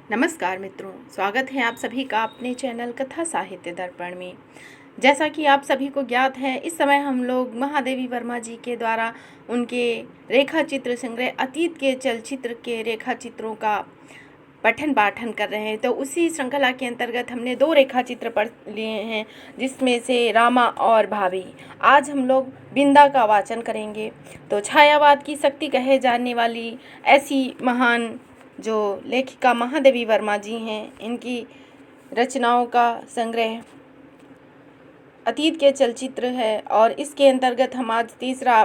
नमस्कार मित्रों, स्वागत है आप सभी का अपने चैनल कथा साहित्य दर्पण में। जैसा कि आप सभी को ज्ञात है, इस समय हम लोग महादेवी वर्मा जी के द्वारा उनके रेखा चित्र संग्रह अतीत के चलचित्र के रेखा चित्रों का पठन पाठन कर रहे हैं। तो उसी श्रृंखला के अंतर्गत हमने 2 रेखा चित्र पढ़ लिए हैं, जिसमें से रामा और भाभी। आज हम लोग बिंदा का वाचन करेंगे। तो छायावाद की शक्ति कहे जाने वाली ऐसी महान जो लेखिका महादेवी वर्मा जी हैं, इनकी रचनाओं का संग्रह अतीत के चलचित्र है और इसके अंतर्गत हम आज तीसरा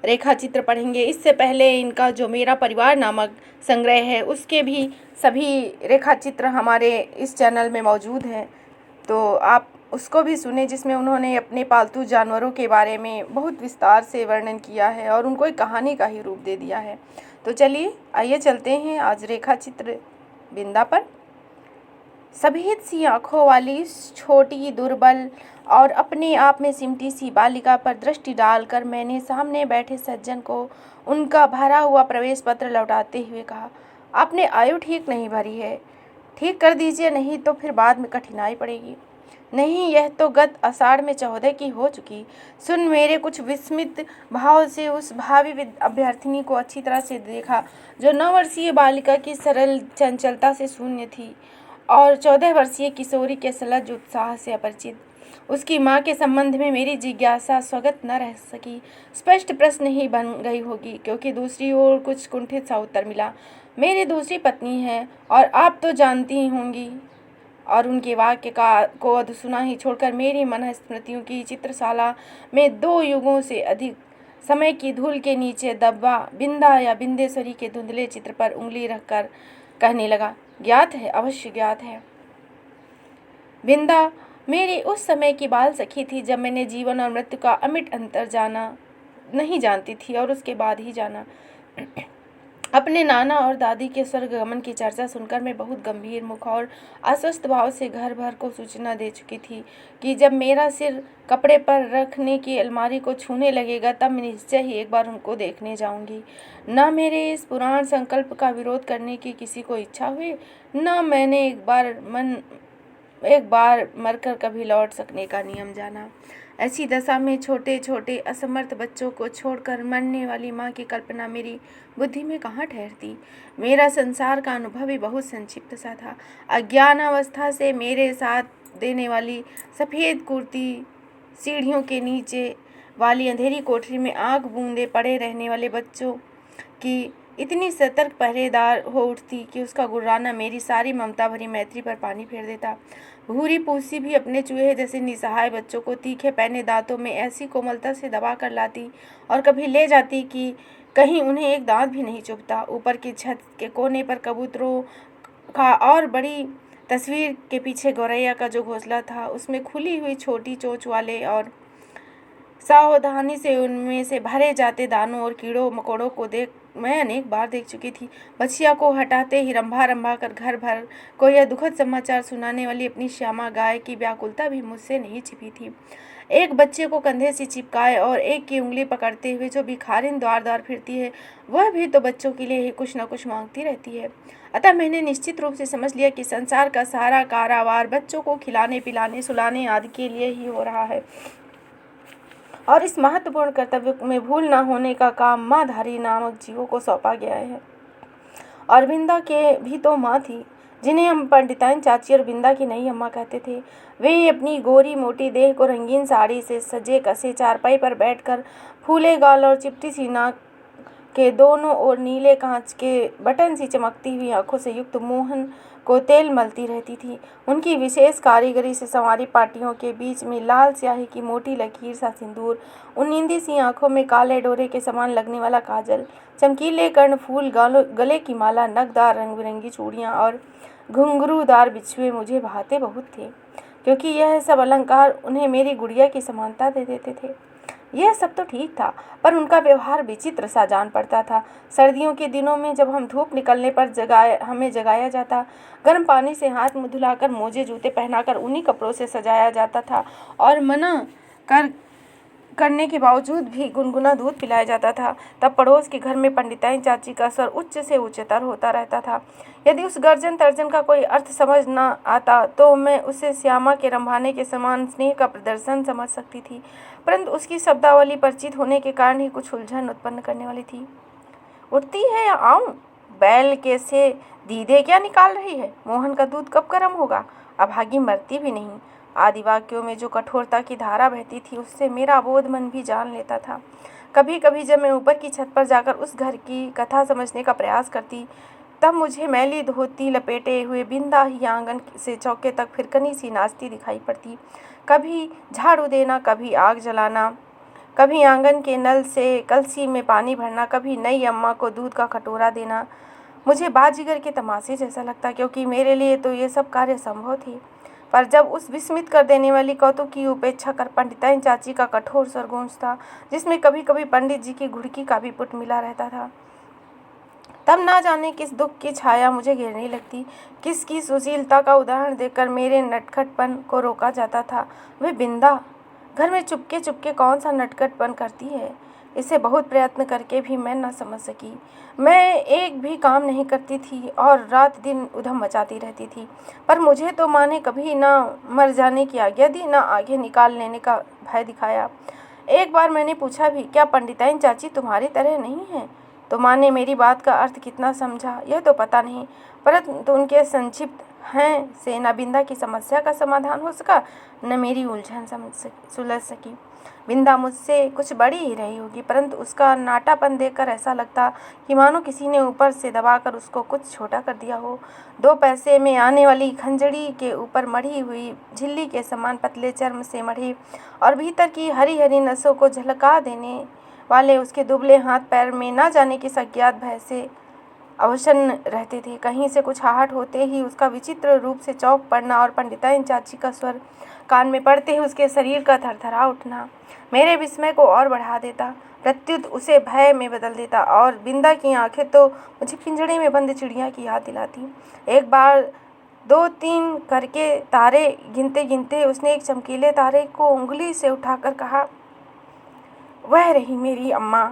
रेखा चित्र पढ़ेंगे। इससे पहले इनका जो मेरा परिवार नामक संग्रह है, उसके भी सभी रेखा चित्र हमारे इस चैनल में मौजूद हैं, तो आप उसको भी सुने, जिसमें उन्होंने अपने पालतू जानवरों के बारे में बहुत विस्तार से वर्णन किया है और उनको एक कहानी का ही रूप दे दिया है। तो चलिए आइए चलते हैं आज रेखा चित्र बिंदा पर। सफेद सी आँखों वाली छोटी, दुर्बल और अपने आप में सिमटी सी बालिका पर दृष्टि डालकर मैंने सामने बैठे सज्जन को उनका भरा हुआ प्रवेश पत्र लौटाते हुए कहा, आपने आयु ठीक नहीं भरी है, ठीक कर दीजिए, नहीं तो फिर बाद में कठिनाई पड़ेगी। नहीं, यह तो गत आषाढ़ में 14 की हो चुकी। सुन मेरे कुछ विस्मित भाव से उस भावी अभ्यर्थिनी को अच्छी तरह से देखा, जो 9 वर्षीय बालिका की सरल चंचलता से शून्य थी और 14 वर्षीय किशोरी के सलज उत्साह से अपरिचित। उसकी माँ के संबंध में मेरी जिज्ञासा स्वगत न रह सकी। स्पष्ट प्रश्न ही बन गई होगी, क्योंकि दूसरी ओर कुछ कुंठित सा उत्तर मिला, मेरी दूसरी पत्नी है और आप तो जानती ही होंगी। और उनके वाक्य को अधसुना ही छोड़कर मेरी मन स्मृतियों की चित्रशाला में 2 युगों से अधिक समय की धूल के नीचे दबा बिंदा या बिंदेश्वरी के धुंधले चित्र पर उंगली रखकर कहने लगा, ज्ञात है, अवश्य ज्ञात है। बिंदा मेरी उस समय की बाल सखी थी, जब मैंने जीवन और मृत्यु का अमिट अंतर जाना नहीं जानती थी और उसके बाद ही जाना। अपने नाना और दादी के स्वर्ग गमन की चर्चा सुनकर मैं बहुत गंभीर मुख और अस्वस्थ भाव से घर भर को सूचना दे चुकी थी कि जब मेरा सिर कपड़े पर रखने की अलमारी को छूने लगेगा, तब मैं निश्चय ही एक बार उनको देखने जाऊंगी। न मेरे इस पुराण संकल्प का विरोध करने की किसी को इच्छा हुई, न मैंने एक बार मरकर कभी लौट सकने का नियम जाना। ऐसी दशा में छोटे छोटे असमर्थ बच्चों को छोड़कर मरने वाली माँ की कल्पना मेरी बुद्धि में कहाँ ठहरती। मेरा संसार का अनुभव भी बहुत संक्षिप्त सा था। अज्ञानावस्था से मेरे साथ देने वाली सफ़ेद कुर्ती, सीढ़ियों के नीचे वाली अंधेरी कोठरी में आग बूंदे पड़े रहने वाले बच्चों की इतनी सतर्क पहरेदार हो उठती कि उसका गुर्राना मेरी सारी ममता भरी मैत्री पर पानी फेर देता। भूरी पूसी भी अपने चूहे जैसे निसहाय बच्चों को तीखे पैने दांतों में ऐसी कोमलता से दबा कर लाती और कभी ले जाती कि कहीं उन्हें एक दांत भी नहीं चुभता। ऊपर की छत के कोने पर कबूतरों का और बड़ी तस्वीर के पीछे गौरैया का जो घोंसला था, उसमें खुली हुई छोटी चोंच वाले और सावधानी से उनमें से भरे जाते दानों और कीड़ों मकोड़ों को मैं अनेक बार देख चुकी थी। बछिया को हटाते ही रंभा रंभा कर घर भर को यह दुखद समाचार सुनाने वाली अपनी श्यामा गाय की व्याकुलता भी मुझसे नहीं छिपी थी। एक बच्चे को कंधे से चिपकाए और एक की उंगली पकड़ते हुए जो भिखारिन द्वार द्वार फिरती है, वह भी तो बच्चों के लिए ही कुछ न कुछ मांगती रहती है। अतः मैंने निश्चित रूप से समझ लिया कि संसार का सारा कारावार बच्चों को खिलाने पिलाने सुलाने आदि के लिए ही हो रहा है और इस महत्वपूर्ण कर्तव्य में भूल न होने का काम माँधारी नामक जीवों को सौंपा गया है। और बिंदा के भी तो माँ थी, जिन्हें हम पंडिताइन चाची और बिंदा की नई अम्मा कहते थे। वे अपनी गोरी मोटी देह को रंगीन साड़ी से सजे कसे चारपाई पर बैठकर फूले गाल और चिपटी सी नाक के दोनों ओर नीले कांच के बटन सी चमकती हुई आंखों से युक्त मोहन को तेल मलती रहती थी। उनकी विशेष कारीगरी से संवारी पाटियों के बीच में लाल स्याही की मोटी लकीर सा सिंदूर, उन नींदी सी आंखों में काले डोरे के समान लगने वाला काजल, चमकीले कर्णफूल, गले की माला, नगदार रंग बिरंगी चूड़ियाँ और घुंघरूदार बिछुए मुझे भाते बहुत थे, क्योंकि यह सब अलंकार उन्हें मेरी गुड़िया की समानता दे देते थे। यह सब तो ठीक था, पर उनका व्यवहार विचित्र सा जान पड़ता था। सर्दियों के दिनों में जब हम धूप निकलने पर हमें जगाया जाता, गर्म पानी से हाथ मुँह धुलाकर मोजे जूते पहनाकर उन्हीं कपड़ों से सजाया जाता था और मना कर करने के बावजूद भी गुनगुना दूध पिलाया जाता था। तब पड़ोस के घर में पंडिताइन चाची का स्वर उच्च से उच्चतर होता रहता था। यदि उस गर्जन तर्जन का कोई अर्थ समझ न आता तो मैं उसे श्यामा के रंभाने के समान स्नेह का प्रदर्शन समझ सकती थी, परंतु उसकी शब्दावली परिचित होने के कारण ही कुछ उलझन उत्पन्न करने वाली थी। उठती है या आऊं? बैल के से दीदे क्या निकाल रही है? मोहन का दूध कब गर्म होगा? अभागी मरती भी नहीं। आदि वाक्यों में जो कठोरता की धारा बहती थी उससे मेरा अबोध मन भी जान लेता था। कभी कभी जब मैं ऊपर की छत पर जाकर उस घर की कथा समझने का प्रयास करती तब मुझे मैली धोती लपेटे हुए बिंदा ही आंगन से चौके तक फिरकनी सी नाचती दिखाई पड़ती। कभी झाड़ू देना, कभी आग जलाना, कभी आंगन के नल से कलसी में पानी भरना, कभी नई अम्मा को दूध का कटोरा देना मुझे बाजीगर के तमाशे जैसा लगता, क्योंकि मेरे लिए तो ये सब कार्य संभव थे। पर जब उस विस्मित कर देने वाली कौतुक की उपेक्षा कर पंडिताइन चाची का कठोर स्वर गूंजता, जिसमें कभी कभी पंडित जी की घुड़की का भी पुट मिला रहता था, तब ना जाने किस दुख की छाया मुझे घेरने लगती। किसकी सुशीलता का उदाहरण देकर मेरे नटखटपन को रोका जाता था। वह बिंदा घर में चुपके चुपके कौन सा नटखटपन करती है, इसे बहुत प्रयत्न करके भी मैं न समझ सकी। मैं एक भी काम नहीं करती थी और रात दिन उधम मचाती रहती थी, पर मुझे तो माँ ने कभी ना मर जाने की आज्ञा दी, ना आगे निकाल लेने का भय दिखाया। एक बार मैंने पूछा भी, क्या पंडिताइन चाची तुम्हारी तरह नहीं है? तो माँ ने मेरी बात का अर्थ कितना समझा यह तो पता नहीं, परंतु उनके संक्षिप्त हैं से न बिंदा की समस्या का समाधान हो सका, न मेरी उलझन सुलझ सकी। बिंदा मुझसे कुछ बड़ी ही रही होगी, परंतु उसका नाटापन देखकर ऐसा लगता कि मानो किसी ने ऊपर से दबाकर उसको कुछ छोटा कर दिया हो। 2 पैसे में आने वाली खंजड़ी के ऊपर मढ़ी हुई झिल्ली के समान पतले चर्म से मढ़ी और भीतर की हरी हरी नसों को झलका देने वाले उसके दुबले हाथ पैर में न जाने किस अज्ञात भय से अवसन्न रहते थे। कहीं से कुछ आहट होते ही उसका विचित्र रूप से चौंक पड़ना और पंडिताइन चाची का स्वर कान में पड़ते ही उसके शरीर का थरथरा उठना मेरे विस्मय को और बढ़ा देता, प्रत्युत उसे भय में बदल देता। और बिंदा की आंखें तो मुझे पिंजड़े में बंद चिड़िया की याद दिलाती। एक बार 2-3 करके तारे गिनते गिनते उसने एक चमकीले तारे को उंगली से उठाकर कहा, वह रही मेरी अम्मा।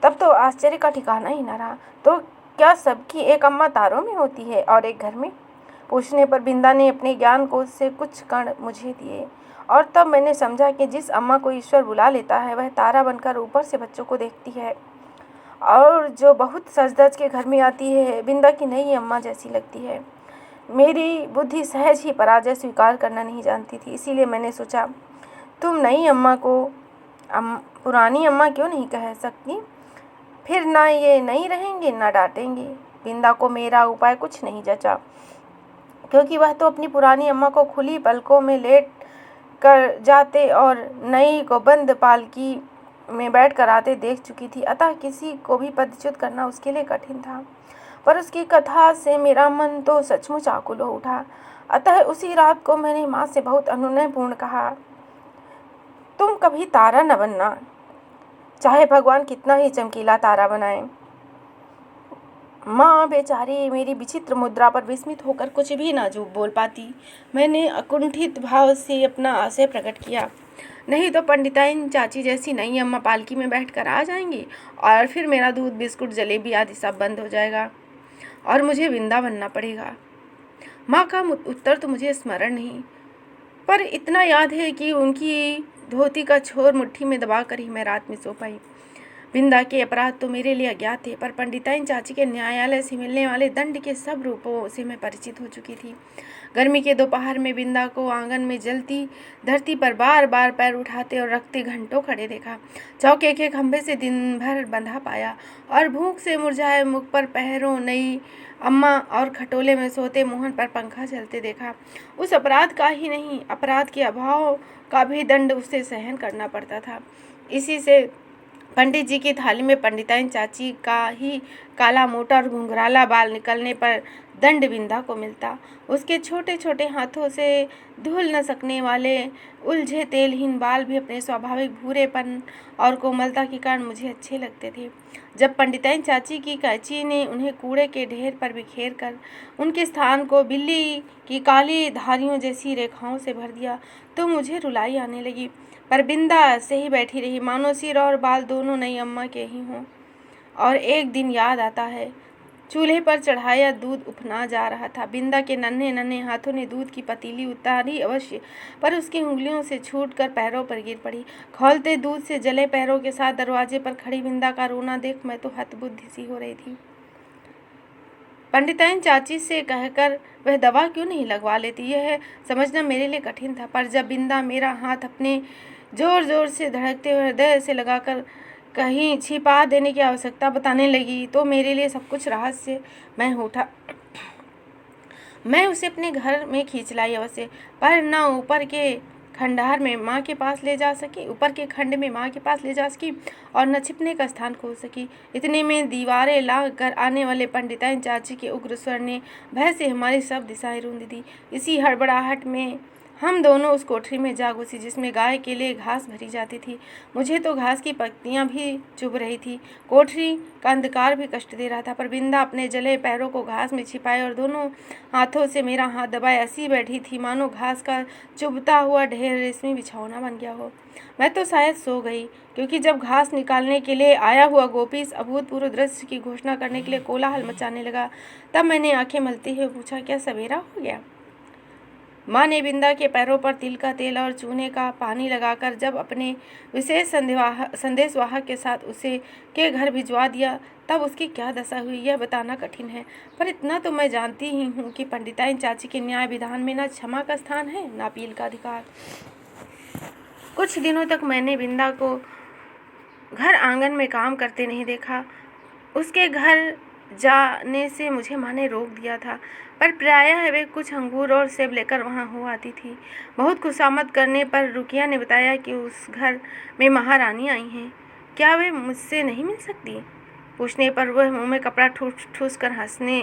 तब तो आश्चर्य का ठिकाना ही न रहा। तो क्या सबकी एक अम्मा तारों में होती है और एक घर में? पूछने पर बिंदा ने अपने ज्ञान कोश से कुछ कण मुझे दिए और तब मैंने समझा कि जिस अम्मा को ईश्वर बुला लेता है वह तारा बनकर ऊपर से बच्चों को देखती है और जो बहुत सज-धज के घर में आती है बिंदा की नई अम्मा जैसी लगती है। मेरी बुद्धि सहज ही पराजय स्वीकार करना नहीं जानती थी, इसीलिए मैंने सोचा, तुम नई अम्मा को पुरानी अम्मा क्यों नहीं कह सकती? फिर ना ये नहीं रहेंगे ना डांटेंगे। बिंदा को मेरा उपाय कुछ नहीं जचा, क्योंकि वह तो अपनी पुरानी अम्मा को खुली पलकों में लेट कर जाते और नई को बंद पालकी में बैठ कर आते देख चुकी थी, अतः किसी को भी पदच्युत करना उसके लिए कठिन था। पर उसकी कथा से मेरा मन तो सचमुच आकुल हो उठा। अतः उसी रात को मैंने माँ से बहुत अनुनयपूर्ण कहा, तुम कभी तारा न बनना, चाहे भगवान कितना ही चमकीला तारा बनाए। माँ बेचारी मेरी विचित्र मुद्रा पर विस्मित होकर कुछ भी ना बोल पाती। मैंने अकुंठित भाव से अपना आशय प्रकट किया, नहीं तो पंडिताइन चाची जैसी नई अम्मा पालकी में बैठकर आ जाएंगी और फिर मेरा दूध बिस्कुट जलेबी आदि सब बंद हो जाएगा और मुझे बिंदा बनना पड़ेगा। माँ का उत्तर तो मुझे स्मरण नहीं, पर इतना याद है कि उनकी धोती का छोर मुट्ठी में दबाकर ही मैं रात में सो पाई। बिंदा के अपराध तो मेरे लिए अज्ञात थे, पर पंडिताइन चाची के न्यायालय से मिलने वाले दंड के सब रूपों से मैं परिचित हो चुकी थी। गर्मी के दोपहर में बिंदा को आंगन में जलती धरती पर बार बार पैर उठाते और रखते घंटों खड़े देखा। चौके के खंभे से दिन भर बंधा पाया और भूख से मुरझाए मुख पर पहरों नई अम्मा और खटोले में सोते मोहन पर पंखा चलते देखा। उस अपराध का ही नहीं, अपराध के अभाव का भी दंड उसे सहन करना पड़ता था। इसी से पंडित जी की थाली में पंडिताइन चाची का ही काला मोटा और घुंघराला बाल निकलने पर दंड बिंदा को मिलता। उसके छोटे छोटे हाथों से धुल न सकने वाले उलझे तेलहीन बाल भी अपने स्वाभाविक भूरेपन और कोमलता के कारण मुझे अच्छे लगते थे। जब पंडिताइन चाची की कैंची ने उन्हें कूड़े के ढेर पर बिखेर कर उनके स्थान को बिल्ली की काली धारियों जैसी रेखाओं से भर दिया तो मुझे रुलाई आने लगी। पर बिंदा से ही बैठी रही, मानो सिर और बाल दोनों नई अम्मा के ही हों। और एक दिन याद आता है, चूल्हे पर चढ़ाया दूध उफना जा रहा था। बिंदा के नन्हे नन्हे हाथों ने दूध की पतीली उतारी अवश्य, पर उसकी उंगलियों से छूटकर पैरों पर गिर पड़ी। खौलते दूध से जले पैरों के साथ दरवाजे पर खड़ी बिंदा का रोना देख मैं तो हतबुद्धि सी हो रही थी। पंडिताइन चाची से कहकर वह दवा क्यों नहीं लगवा लेती, यह समझना मेरे लिए कठिन था। पर जब बिंदा मेरा हाथ अपने जोर जोर से धड़कते हुए हृदय से लगाकर कहीं छिपा देने की आवश्यकता बताने लगी तो मेरे लिए सब कुछ रहस्य मैं उठा। मैं उसे अपने घर में खींच लाई अवश्य, पर न ऊपर के खंडहर में माँ के पास ले जा सकी, ऊपर के खंड में माँ के पास ले जा सकी और न छिपने का स्थान खोज सकी। इतने में दीवारें लांघ कर आने वाले पंडिताइन चाची के उग्र स्वर ने भय से हमारी सब दिशाएं रूंध दी। इसी हड़बड़ाहट में हम दोनों उस कोठरी में जा घुसी जिसमें गाय के लिए घास भरी जाती थी। मुझे तो घास की पत्तियां भी चुभ रही थी। कोठरी का अंधकार भी कष्ट दे रहा था, पर बिंदा अपने जले पैरों को घास में छिपाए और दोनों हाथों से मेरा हाथ दबाए ऐसी बैठी थी मानो घास का चुभता हुआ ढेर रेशमी बिछौना बन गया हो। मैं तो शायद सो गई, क्योंकि जब घास निकालने के लिए आया हुआ गोपी इस अभूतपूर्व दृश्य की घोषणा करने के लिए कोलाहल मचाने लगा, तब मैंने आंखें मलते हुए पूछा, क्या सवेरा हो गया? माँ ने बिंदा के पैरों पर तिल का तेल और चूने का पानी लगाकर जब अपने विशेष संदेशवाहक के साथ उसे के घर भिजवा दिया तब उसकी क्या दशा हुई यह बताना कठिन है। पर इतना तो मैं जानती ही हूँ कि पंडिताइन चाची के न्याय विधान में न क्षमा का स्थान है न अपील का अधिकार। कुछ दिनों तक मैंने बिंदा को घर आंगन में काम करते नहीं देखा। उसके घर जाने से मुझे माँ ने रोक दिया था, पर प्रायः वे कुछ अंगूर और सेब लेकर वहाँ हो आती थी। बहुत खुशामद करने पर रुकिया ने बताया कि उस घर में महारानी आई हैं, क्या वे मुझसे नहीं मिल सकती? पूछने पर वह मुँह में कपड़ा ठूस ठूस कर हंसने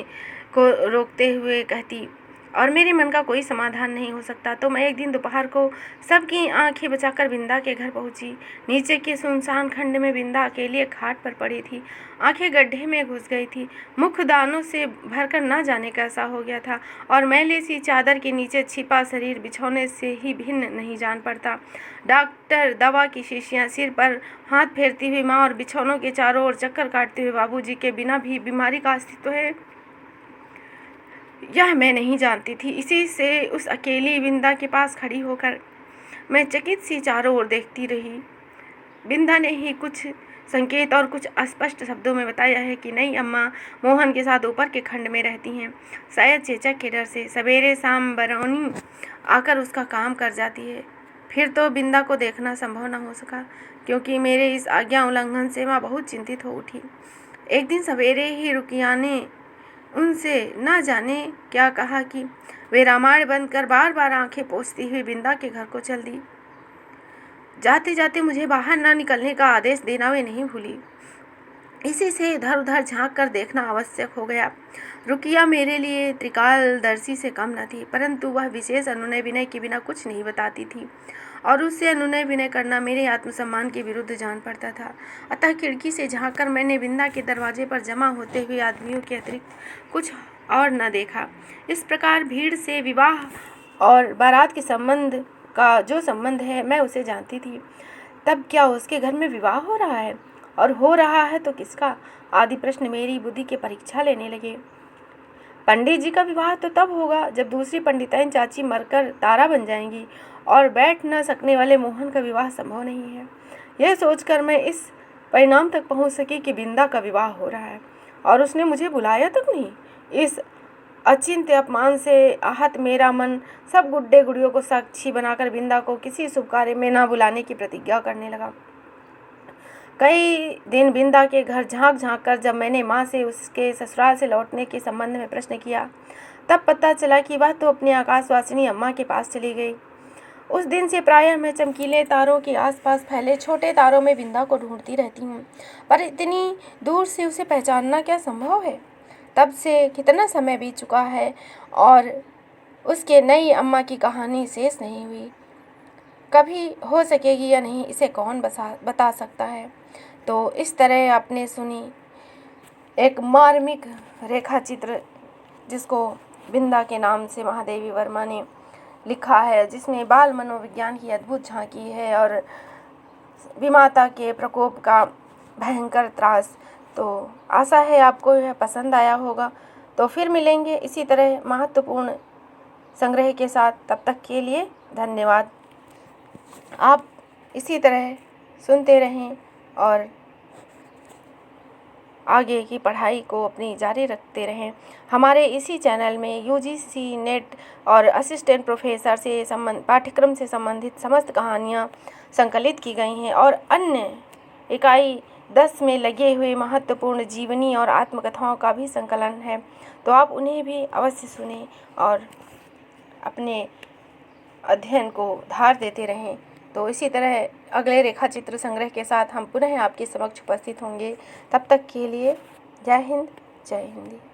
को रोकते हुए कहती, और मेरे मन का कोई समाधान नहीं हो सकता तो मैं एक दिन दोपहर को सबकी आंखें बचाकर बिंदा के घर पहुंची। नीचे के सुनसान खंड में बिंदा अकेली खाट पर पड़ी थी, आंखें गड्ढे में घुस गई थी, मुख दानों से भरकर न जाने कैसा हो गया था और मैले सी चादर के नीचे छिपा शरीर बिछौने से ही भिन्न नहीं जान पड़ता। डॉक्टर, दवा की शीशियाँ, सिर पर हाथ फेरती हुई माँ और बिछौनों के चारों ओर चक्कर काटते हुए बाबूजी के बिना भी बीमारी का अस्तित्व है यह मैं नहीं जानती थी। इसी से उस अकेली बिंदा के पास खड़ी होकर मैं चकित सी चारों ओर देखती रही। बिंदा ने ही कुछ संकेत और कुछ अस्पष्ट शब्दों में बताया है कि नई अम्मा मोहन के साथ ऊपर के खंड में रहती हैं, शायद चेचक के डर से सवेरे शाम बरौनी आकर उसका काम कर जाती है। फिर तो बिंदा को देखना संभव न हो सका, क्योंकि मेरे इस आज्ञा उल्लंघन से माँ बहुत चिंतित हो उठी। एक दिन सवेरे ही रुकिया ने उनसे न जाने क्या कहा कि वे रामायण बंद कर बार बार आंखें पोंछती हुई बिंदा के घर को चल दी। जाते जाते मुझे बाहर न निकलने का आदेश देना वे नहीं भूली। इसी से इधर उधर झांक कर देखना आवश्यक हो गया। रुकिया मेरे लिए त्रिकालदर्शी से कम न थी, परंतु वह विशेष अनुनय विनय के बिना कुछ नहीं बताती थी और उससे अनुनय विनय करना मेरे आत्मसम्मान के विरुद्ध जान पड़ता था। अतः खिड़की से झांककर मैंने बिंदा के दरवाजे पर जमा होते हुए आदमियों के अतिरिक्त कुछ और न देखा। इस प्रकार भीड़ से विवाह और बारात के संबंध का जो संबंध है मैं उसे जानती थी। तब क्या उसके घर में विवाह हो रहा है, और हो रहा है तो किसका, आदि प्रश्न मेरी बुद्धि की परीक्षा लेने लगे। पंडित जी का विवाह तो तब होगा जब दूसरी पंडिताइन चाची मरकर तारा बन जाएंगी और बैठ न सकने वाले मोहन का विवाह संभव नहीं है। यह सोचकर मैं इस परिणाम तक पहुंच सकी कि बिंदा का विवाह हो रहा है और उसने मुझे बुलाया तक नहीं। इस अचिंत्य अपमान से आहत मेरा मन सब गुड्डे गुड़ियों को साक्षी बनाकर बिंदा को किसी शुभ कार्य में न बुलाने की प्रतिज्ञा करने लगा। कई दिन बिंदा के घर झांक झांक कर जब मैंने माँ से उसके ससुराल से लौटने के संबंध में प्रश्न किया, तब पता चला कि वह तो अपनी आकाशवासिनी अम्मा के पास चली गई। उस दिन से प्रायः मैं चमकीले तारों के आसपास फैले छोटे तारों में बिंदा को ढूंढती रहती हूँ, पर इतनी दूर से उसे पहचानना क्या संभव है? तब से कितना समय बीत चुका है और उसके नई अम्मा की कहानी शेष नहीं हुई। कभी हो सकेगी या नहीं, इसे कौन बता सकता है। तो इस तरह आपने सुनी एक मार्मिक रेखा चित्र, जिसको बिंदा के नाम से महादेवी वर्मा ने लिखा है, जिसमें बाल मनोविज्ञान की अद्भुत झांकी है और विमाता के प्रकोप का भयंकर त्रास। तो आशा है आपको यह पसंद आया होगा। तो फिर मिलेंगे इसी तरह महत्वपूर्ण संग्रह के साथ। तब तक के लिए धन्यवाद। आप इसी तरह सुनते रहें और आगे की पढ़ाई को अपनी जारी रखते रहें। हमारे इसी चैनल में यूजीसी नेट और असिस्टेंट प्रोफेसर से पाठ्यक्रम से संबंधित समस्त कहानियाँ संकलित की गई हैं और अन्य इकाई 10 में लगे हुए महत्वपूर्ण जीवनी और आत्मकथाओं का भी संकलन है। तो आप उन्हें भी अवश्य सुनें और अपने अध्ययन को धार देते रहें। तो इसी तरह अगले रेखा चित्र संग्रह के साथ हम पुनः आपके समक्ष उपस्थित होंगे। तब तक के लिए जय हिंद, जय हिंदी।